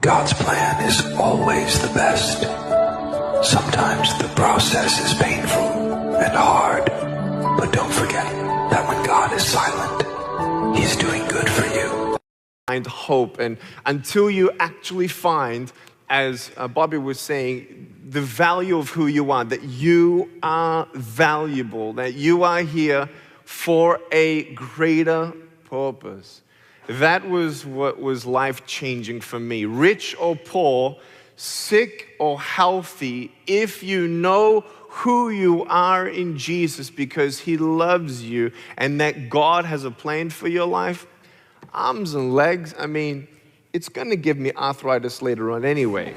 God's plan is always the best. Sometimes the process is painful and hard, but don't forget that when God is silent, He's doing good for you. Find hope, and until you actually find, as Bobby was saying, the value of who you are, that you are valuable, that you are here for a greater purpose. That was what was life-changing for me. Rich or poor, sick or healthy, if you know who you are in Jesus because He loves you and that God has a plan for your life, arms and legs, I mean, it's going to give me arthritis later on anyway.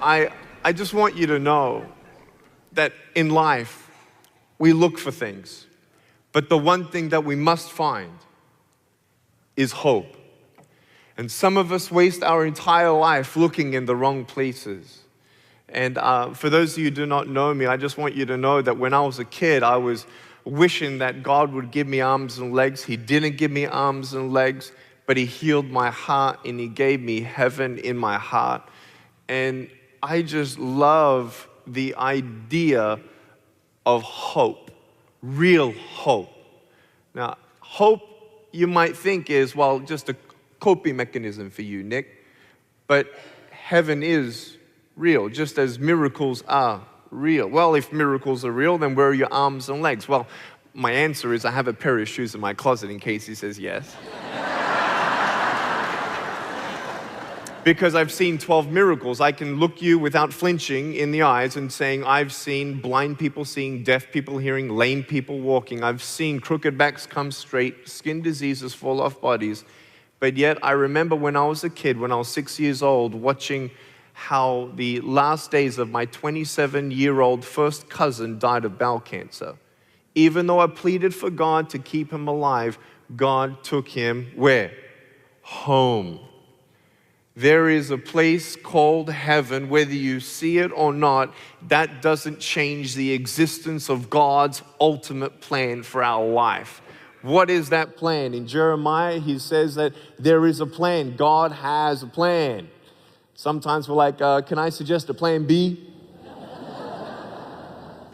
I just want you to know that in life, we look for things. But the one thing that we must find is hope. And some of us waste our entire life looking in the wrong places. And for those of you who do not know me, I just want you to know that when I was a kid, I was wishing that God would give me arms and legs. He didn't give me arms and legs, but He healed my heart and He gave me heaven in my heart. And I just love the idea of hope. Real hope. Now, hope, you might think, is, well, just a coping mechanism for you, Nick. But heaven is real, just as miracles are real. Well, if miracles are real, then where are your arms and legs? Well, my answer is I have a pair of shoes in my closet in case he says yes. Because I've seen 12 miracles. I can look you without flinching in the eyes and saying, I've seen blind people seeing, deaf people hearing, lame people walking. I've seen crooked backs come straight, skin diseases fall off bodies. But yet I remember when I was a kid, when I was 6 years old, watching how the last days of my 27-year-old first cousin died of bowel cancer. Even though I pleaded for God to keep him alive, God took him where? Home. There is a place called heaven, whether you see it or not. That doesn't change the existence of God's ultimate plan for our life. What is that plan? In Jeremiah, he says that there is a plan. God has a plan. Sometimes we're like, can I suggest a plan B?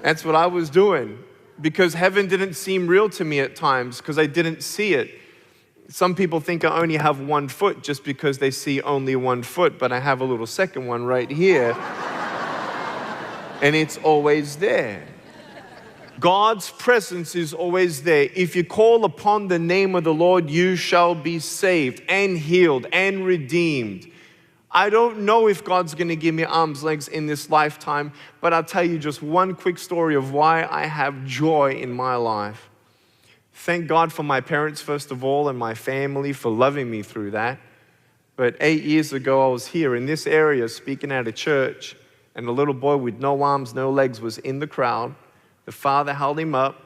That's what I was doing, because heaven didn't seem real to me at times because I didn't see it. Some people think I only have 1 foot just because they see only 1 foot, but I have a little second one right here, and it's always there. God's presence is always there. If you call upon the name of the Lord, you shall be saved and healed and redeemed. I don't know if God's going to give me arms, legs in this lifetime, but I'll tell you just one quick story of why I have joy in my life. Thank God for my parents, first of all, and my family for loving me through that. But 8 years ago, I was here in this area speaking at a church, and a little boy with no arms, no legs was in the crowd. The father held him up,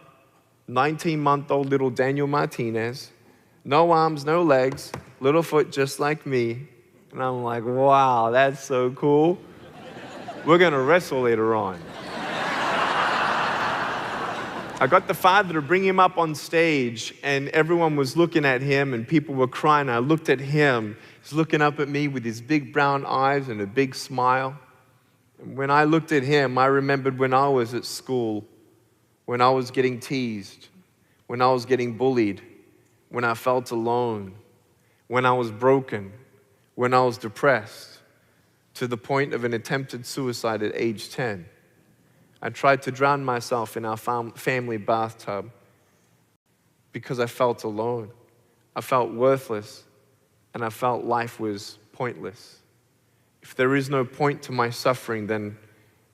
19-month-old little Daniel Martinez, no arms, no legs, little foot just like me. And I'm like, wow, that's so cool. We're going to wrestle later on. I got the father to bring him up on stage, and everyone was looking at him, and people were crying. I looked at him. He's looking up at me with his big brown eyes and a big smile. And when I looked at him, I remembered when I was at school, when I was getting teased, when I was getting bullied, when I felt alone, when I was broken, when I was depressed, to the point of an attempted suicide at age 10. I tried to drown myself in our family bathtub because I felt alone. I felt worthless, and I felt life was pointless. If there is no point to my suffering, then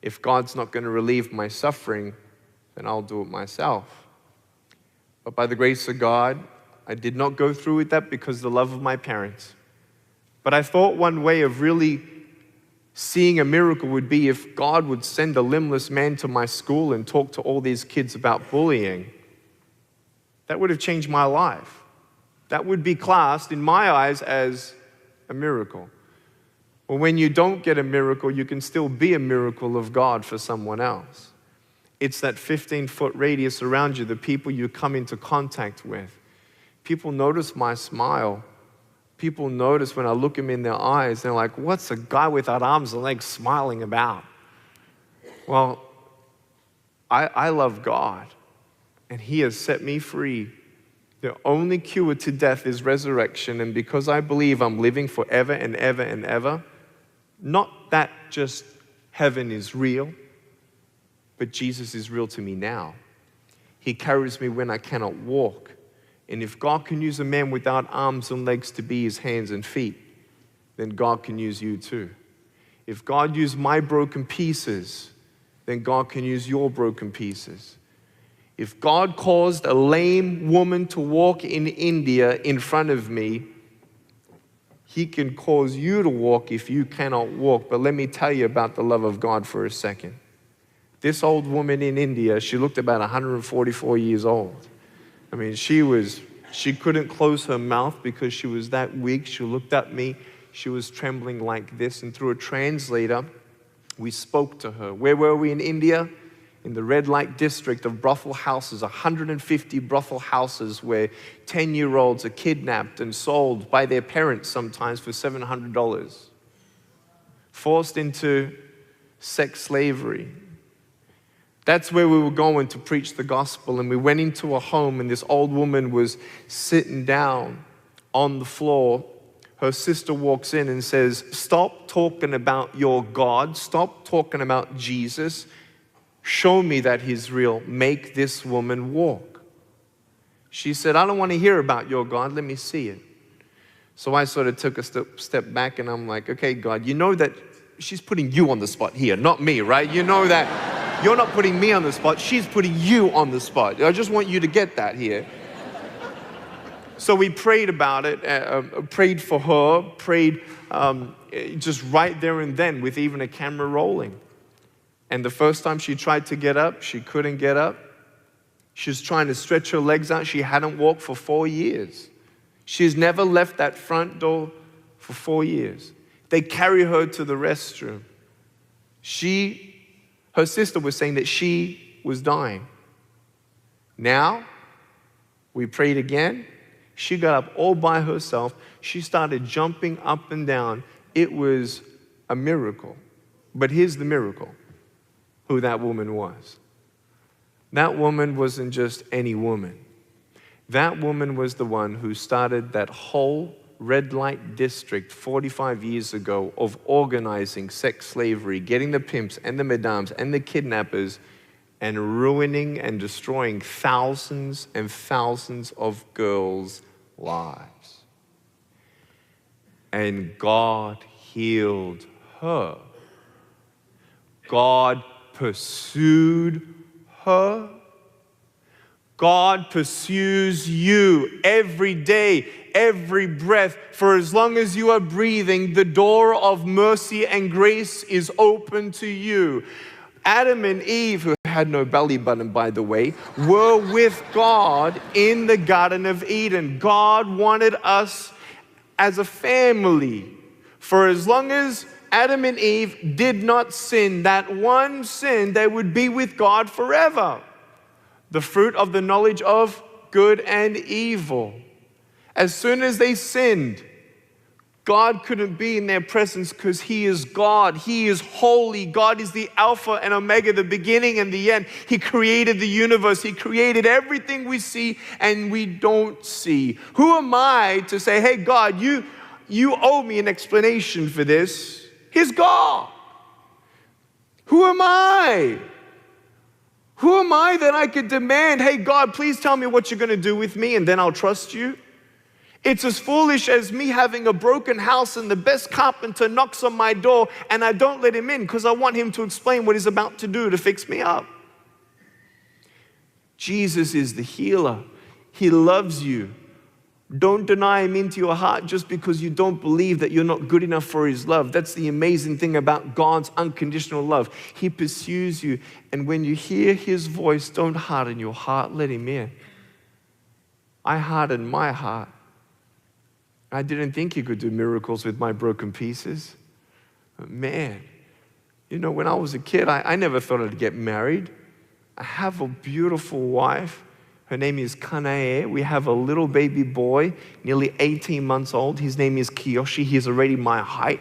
if God's not going to relieve my suffering, then I'll do it myself. But by the grace of God, I did not go through with that because of the love of my parents. But I thought one way of really seeing a miracle would be if God would send a limbless man to my school and talk to all these kids about bullying. That would have changed my life. That would be classed in my eyes as a miracle. Well, when you don't get a miracle, you can still be a miracle of God for someone else. It's that 15-foot radius around you, the people you come into contact with. People notice my smile. People notice when I look them in their eyes, they're like, what's a guy without arms and legs smiling about? Well, I love God, and He has set me free. The only cure to death is resurrection, and because I believe I'm living forever and ever and ever, not that just heaven is real, but Jesus is real to me now. He carries me when I cannot walk. And if God can use a man without arms and legs to be His hands and feet, then God can use you too. If God used my broken pieces, then God can use your broken pieces. If God caused a lame woman to walk in India in front of me, He can cause you to walk if you cannot walk. But let me tell you about the love of God for a second. This old woman in India, she looked about 144 years old. I mean, she couldn't close her mouth because she was that weak. She looked at me. She was trembling like this. And through a translator, we spoke to her. Where were we in India? In the red light district of brothel houses, 150 brothel houses where 10-year-olds are kidnapped and sold by their parents sometimes for $700. Forced into sex slavery. That's where we were going to preach the gospel. And we went into a home, and this old woman was sitting down on the floor. Her sister walks in and says, stop talking about your God. Stop talking about Jesus. Show me that He's real. Make this woman walk. She said, I don't want to hear about your God. Let me see it. So I sort of took a step back, and I'm like, okay, God, you know that she's putting you on the spot here, not me, right? You know that you're not putting me on the spot. She's putting you on the spot. I just want you to get that here. So we prayed about it, prayed for her, prayed just right there and then with even a camera rolling. And the first time she tried to get up, she couldn't get up. She was trying to stretch her legs out. She hadn't walked for 4 years. She's never left that front door for 4 years. They carry her to the restroom. Her sister was saying that she was dying. Now, we prayed again. She got up all by herself. She started jumping up and down. It was a miracle. But here's the miracle, who that woman was. That woman wasn't just any woman. That woman was the one who started that whole red light district 45 years ago of organizing sex slavery, getting the pimps and the madams and the kidnappers and ruining and destroying thousands and thousands of girls' lives. And God healed her. God pursued her. God pursues you every day, every breath. For as long as you are breathing, the door of mercy and grace is open to you. Adam and Eve, who had no belly button, by the way, were with God in the Garden of Eden. God wanted us as a family. For as long as Adam and Eve did not sin, that one sin, they would be with God forever. The fruit of the knowledge of good and evil. As soon as they sinned, God couldn't be in their presence because He is God. He is holy. God is the Alpha and Omega, the beginning and the end. He created the universe. He created everything we see and we don't see. Who am I to say, hey, God, you owe me an explanation for this? He's God. Who am I? Who am I that I could demand, hey, God, please tell me what you're going to do with me and then I'll trust you? It's as foolish as me having a broken house and the best carpenter knocks on my door and I don't let him in because I want him to explain what he's about to do to fix me up. Jesus is the healer. He loves you. Don't deny Him into your heart just because you don't believe that you're not good enough for His love. That's the amazing thing about God's unconditional love. He pursues you. And when you hear His voice, don't harden your heart. Let Him in. I hardened my heart. I didn't think He could do miracles with my broken pieces. But man, when I was a kid, I never thought I'd get married. I have a beautiful wife. Her name is Kanae. We have a little baby boy, nearly 18 months old. His name is Kiyoshi. He's already my height.